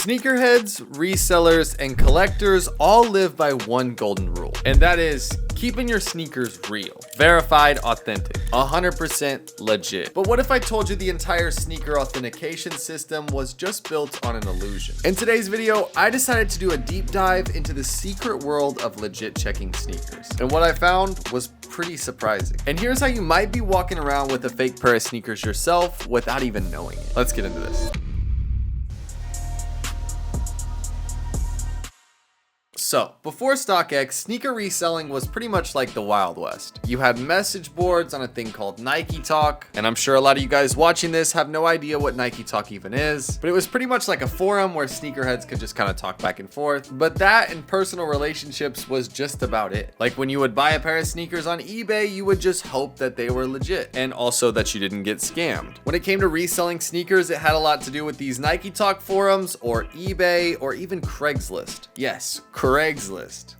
Sneakerheads, resellers, and collectors all live by one golden rule, and that is keeping your sneakers real, verified, authentic, 100% legit. But what if I told you the entire sneaker authentication system was just built on an illusion? In today's video, I decided to do a deep dive into the secret world of legit checking sneakers. And what I found was pretty surprising. And here's how you might be walking around with a fake pair of sneakers yourself without even knowing it. Let's get into this. So, before StockX, sneaker reselling was pretty much like the Wild West. You had message boards on a thing called Nike Talk, and I'm sure a lot of you guys watching this have no idea what Nike Talk even is, but it was pretty much like a forum where sneakerheads could just kind of talk back and forth, but that and personal relationships was just about it. Like when you would buy a pair of sneakers on eBay, you would just hope that they were legit, and also that you didn't get scammed. When it came to reselling sneakers, it had a lot to do with these Nike Talk forums, or eBay, or even Craigslist. Yes, Craigslist.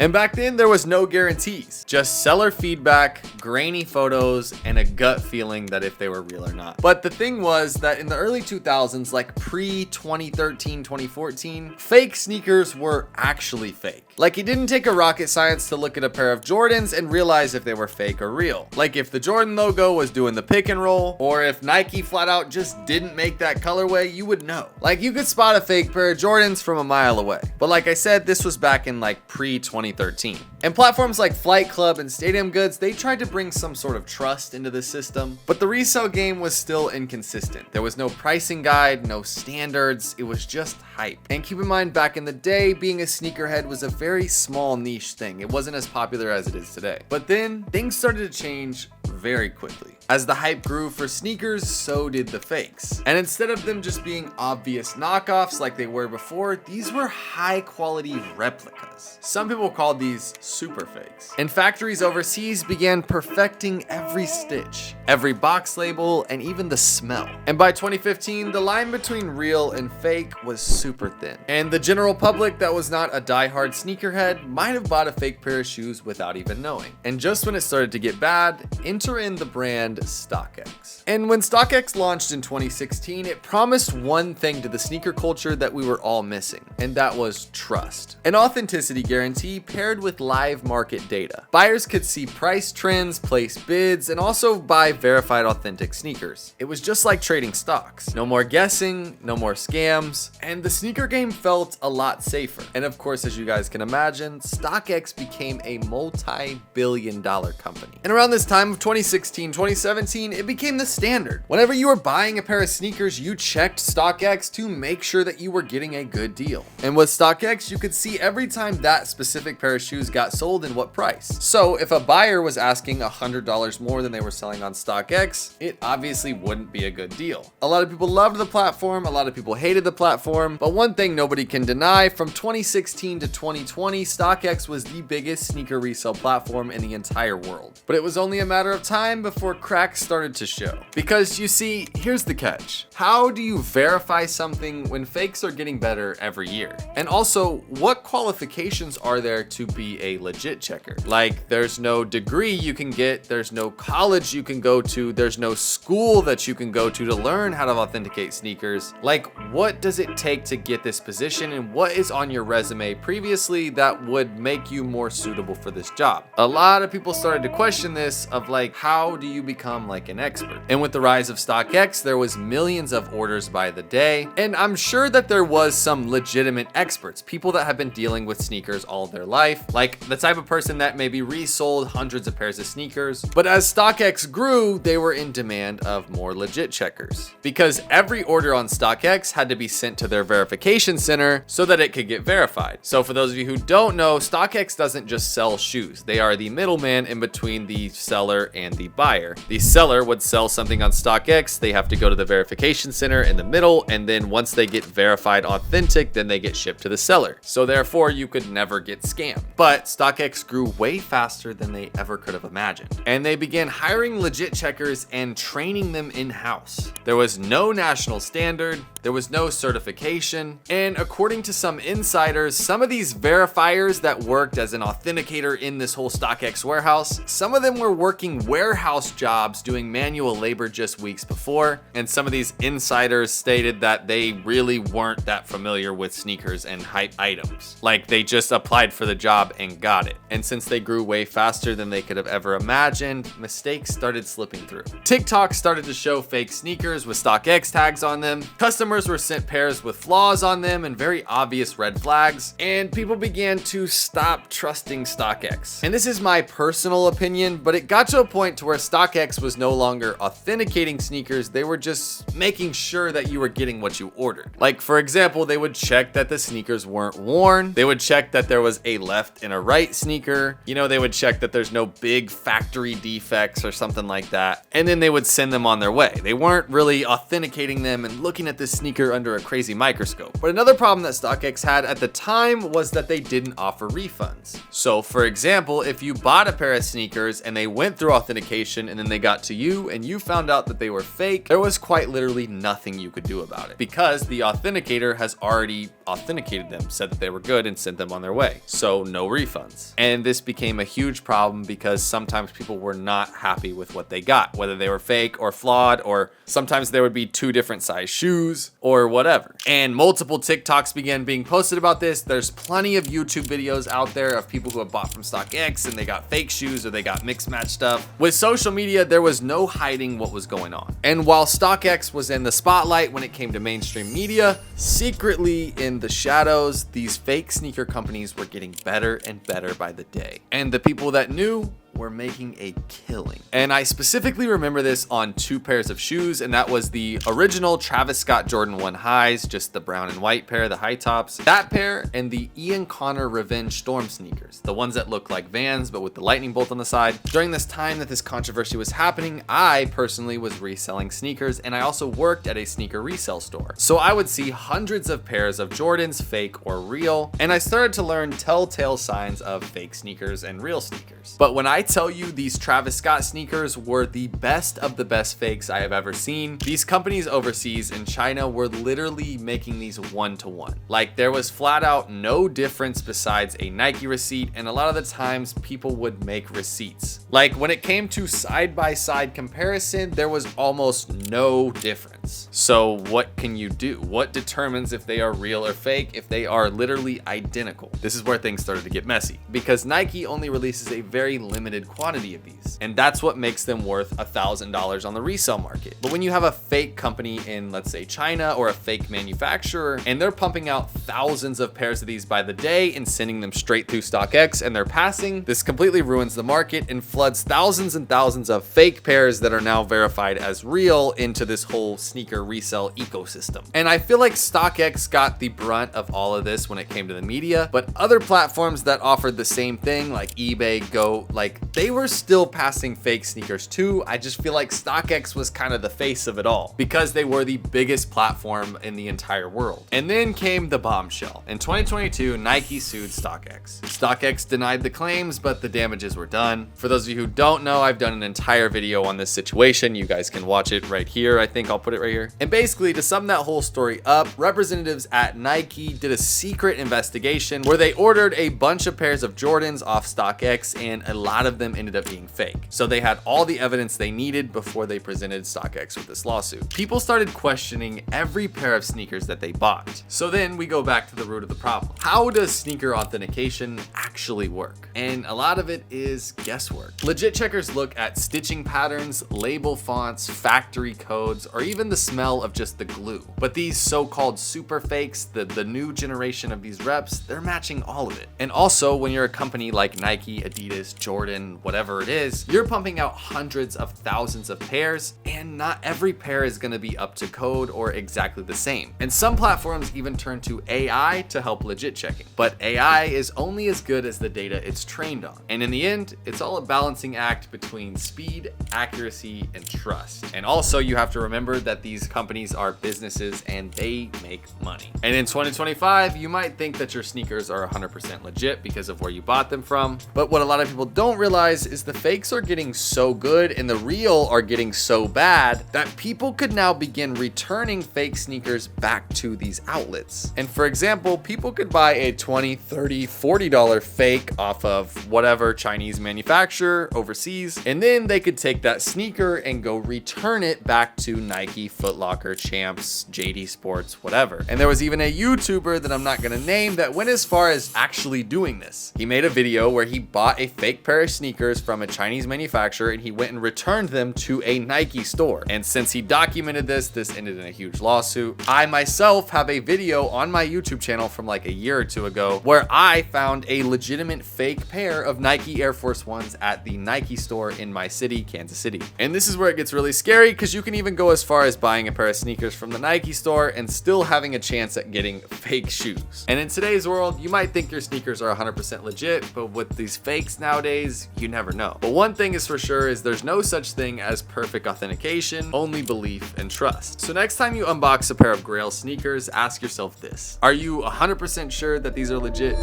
And back then there was no guarantees, just seller feedback, grainy photos, and a gut feeling that if they were real or not. But the thing was that in the early 2000s, like pre-2013, 2014, fake sneakers were actually fake. Like it didn't take a rocket science to look at a pair of Jordans and realize if they were fake or real. Like if the Jordan logo was doing the pick and roll, or if Nike flat out just didn't make that colorway, you would know. Like you could spot a fake pair of Jordans from a mile away. But like I said, this was back in like pre-2013. And platforms like Flight Club and Stadium Goods, they tried to bring some sort of trust into the system, but the resale game was still inconsistent. There was no pricing guide, no standards, it was just hype. And keep in mind, back in the day, being a sneakerhead was a very small niche thing. It wasn't as popular as it is today. But then things started to change very quickly. As the hype grew for sneakers, so did the fakes. And instead of them just being obvious knockoffs like they were before, these were high quality replicas. Some people called these super fakes. And factories overseas began perfecting every stitch, every box label, and even the smell. And by 2015, the line between real and fake was super thin. And the general public that was not a diehard sneakerhead might have bought a fake pair of shoes without even knowing. And just when it started to get bad, enter in the brand StockX. And when StockX launched in 2016, it promised one thing to the sneaker culture that we were all missing, and that was trust. An authenticity guarantee paired with live market data. Buyers could see price trends, place bids, and also buy verified authentic sneakers. It was just like trading stocks. No more guessing, no more scams, and the sneaker game felt a lot safer. And of course, as you guys can imagine, StockX became a multi-billion-dollar company. And around this time of 2016, 2017, it became the standard. Whenever you were buying a pair of sneakers, you checked StockX to make sure that you were getting a good deal. And with StockX, you could see every time that specific pair of shoes got sold and what price. So if a buyer was asking $100 more than they were selling on StockX, it obviously wouldn't be a good deal. A lot of people loved the platform, a lot of people hated the platform, but one thing nobody can deny, from 2016 to 2020, StockX was the biggest sneaker resale platform in the entire world. But it was only a matter of time before cracks started to show. Because you see, here's the catch. How do you verify something when fakes are getting better every year? And also, what qualifications are there to be a legit checker? Like, there's no degree you can get, there's no college you can go to, there's no school that you can go to learn how to authenticate sneakers. Like, what does it take to get this position, and what is on your resume previously that would make you more suitable for this job? A lot of people started to question this of like, how do you become like an expert? And with the rise of StockX, there was millions of orders by the day, and I'm sure that there was some legitimate experts, people that have been dealing with sneakers all their life, like the type of person that maybe resold hundreds of pairs of sneakers. But as StockX grew, they were in demand of more legit checkers, because every order on StockX had to be sent to their verification center so that it could get verified. So for those of you who don't know, StockX doesn't just sell shoes. They are the middleman in between the seller and the buyer. The seller would sell something on StockX, they have to go to the verification center in the middle, and then once they get verified authentic, then they get shipped to the seller. So therefore, you could never get scammed. But StockX grew way faster than they ever could have imagined. And they began hiring legit checkers and training them in-house. There was no national standard, there was no certification, and according to some insiders, some of these verifiers that worked as an authenticator in this whole StockX warehouse, some of them were working warehouse jobs doing manual labor just weeks before, and some of these insiders stated that they really weren't that familiar with sneakers and hype items. Like, they just applied for the job and got it. And since they grew way faster than they could have ever imagined, mistakes started slipping through. TikTok started to show fake sneakers with StockX tags on them. Customers were sent pairs with flaws on them and very obvious red flags, and people began to stop trusting StockX. And this is my personal opinion, but it got to a point to where StockX was no longer authenticating sneakers, they were just making sure that you were getting what you ordered. Like, for example, they would check that the sneakers weren't worn, they would check that there was a left and a right sneaker, you know, they would check that there's no big factory defects or something like that, and then they would send them on their way. They weren't really authenticating them and looking at this sneaker under a crazy microscope. But another problem that StockX had at the time was that they didn't offer refunds. So for example, if you bought a pair of sneakers and they went through authentication and then they got to you and you found out that they were fake, there was quite literally nothing you could do about it because the authenticator has already authenticated them, said that they were good, and sent them on their way. So no refunds. And this became a huge problem because sometimes people were not happy with what they got, whether they were fake or flawed, or sometimes there would be two different size shoes or whatever. And multiple TikToks began being posted about this. There's plenty of YouTube videos out there of people who have bought from StockX and they got fake shoes or they got mixed match stuff. With social media, there was no hiding what was going on. And while StockX was in the spotlight when it came to mainstream media, secretly in the shadows, these fake sneaker companies were getting better and better by the day. And the people that knew were making a killing. And I specifically remember this on two pairs of shoes, and that was the original Travis Scott Jordan 1 highs, just the brown and white pair, the high tops, that pair, and the Ian Connor Revenge Storm sneakers, the ones that look like Vans but with the lightning bolt on the side. During this time that this controversy was happening, I personally was reselling sneakers, and I also worked at a sneaker resale store. So I would see hundreds of pairs of Jordans, fake or real, and I started to learn telltale signs of fake sneakers and real sneakers. But when I tell you these Travis Scott sneakers were the best of the best fakes I have ever seen, these companies overseas in China were literally making these one-to-one. Like, there was flat out no difference besides a Nike receipt, and a lot of the times people would make receipts. Like, when it came to side-by-side comparison, there was almost no difference. So what can you do? What determines if they are real or fake if they are literally identical? This is where things started to get messy, because Nike only releases a very limited quantity of these, and that's what makes them worth $1,000 on the resale market. But when you have a fake company in, let's say, China, or a fake manufacturer, and they're pumping out thousands of pairs of these by the day and sending them straight through StockX and they're passing, this completely ruins the market and floods thousands and thousands of fake pairs that are now verified as real into this whole sneaker resale ecosystem. And I feel like StockX got the brunt of all of this when it came to the media, but other platforms that offered the same thing, like eBay, Go, like, they were still passing fake sneakers too. I just feel like StockX was kind of the face of it all because they were the biggest platform in the entire world. And then came the bombshell. In 2022, Nike sued StockX. StockX denied the claims, but the damages were done. For those of you who don't know, I've done an entire video on this situation. You guys can watch it right here. I think I'll put it right here. And basically, to sum that whole story up, representatives at Nike did a secret investigation where they ordered a bunch of pairs of Jordans off StockX, and a lot of them ended up being fake. So they had all the evidence they needed before they presented StockX with this lawsuit. People started questioning every pair of sneakers that they bought. So then we go back to the root of the problem. How does sneaker authentication actually work? And a lot of it is guesswork. Legit checkers look at stitching patterns, label fonts, factory codes, or even the smell of just the glue. But these so-called super fakes, the new generation of these reps, they're matching all of it. And also, when you're a company like Nike, Adidas, Jordan, whatever it is, you're pumping out hundreds of thousands of pairs, and not every pair is going to be up to code or exactly the same. And some platforms even turn to AI to help legit checking. But AI is only as good as the data it's trained on. And in the end, it's all a balancing act between speed, accuracy, and trust. And also, you have to remember that these companies are businesses and they make money. And in 2025, you might think that your sneakers are 100% legit because of where you bought them from. But what a lot of people don't realize is the fakes are getting so good and the real are getting so bad that people could now begin returning fake sneakers back to these outlets. And for example, people could buy a $20, $30, $40 fake off of whatever Chinese manufacturer overseas, and then they could take that sneaker and go return it back to Nike, Foot Locker, Champs, JD Sports, whatever. And there was even a YouTuber that I'm not gonna name that went as far as actually doing this. He made a video where he bought a fake pair of sneakers from a Chinese manufacturer and he went and returned them to a Nike store. And since he documented this ended in a huge lawsuit. I myself have a video on my YouTube channel from like a year or two ago where I found a legitimate fake pair of Nike Air Force Ones at the Nike store in my city, Kansas City. And this is where it gets really scary because you can even go as far as buying a pair of sneakers from the Nike store and still having a chance at getting fake shoes. And in today's world, you might think your sneakers are 100% legit, but with these fakes nowadays, you never know. But one thing is for sure is there's no such thing as perfect authentication, only belief and trust. So next time you unbox a pair of Grail sneakers, ask yourself this: are you 100% sure that these are legit?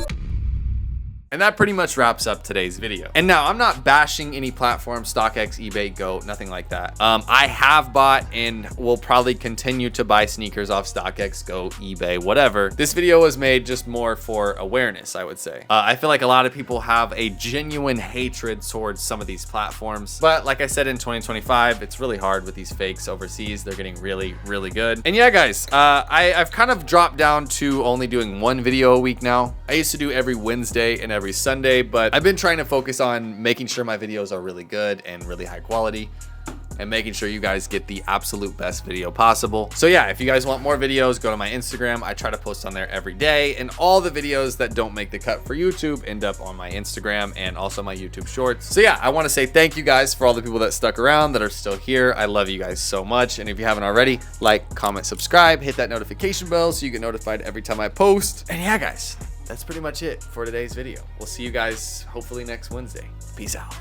And that pretty much wraps up today's video. And now, I'm not bashing any platform, StockX, eBay, Go, nothing like that. I have bought and will probably continue to buy sneakers off StockX, Go, eBay, whatever. This video was made just more for awareness, I would say. I feel like a lot of people have a genuine hatred towards some of these platforms. But like I said, in 2025, it's really hard with these fakes overseas. They're getting really, really good. And yeah, guys, I've kind of dropped down to only doing one video a week now. I used to do every Wednesday and every Sunday, but I've been trying to focus on making sure my videos are really good and really high quality and making sure you guys get the absolute best video possible. So yeah, if you guys want more videos, go to my Instagram. I try to post on there every day, and all the videos that don't make the cut for YouTube end up on my Instagram and also my YouTube shorts. So yeah, I want to say thank you guys for all the people that stuck around, that are still here. I love you guys so much. And if you haven't already, like, comment, subscribe, hit that notification bell so you get notified every time I post. And yeah, guys, that's pretty much it for today's video. We'll see you guys hopefully next Wednesday. Peace out.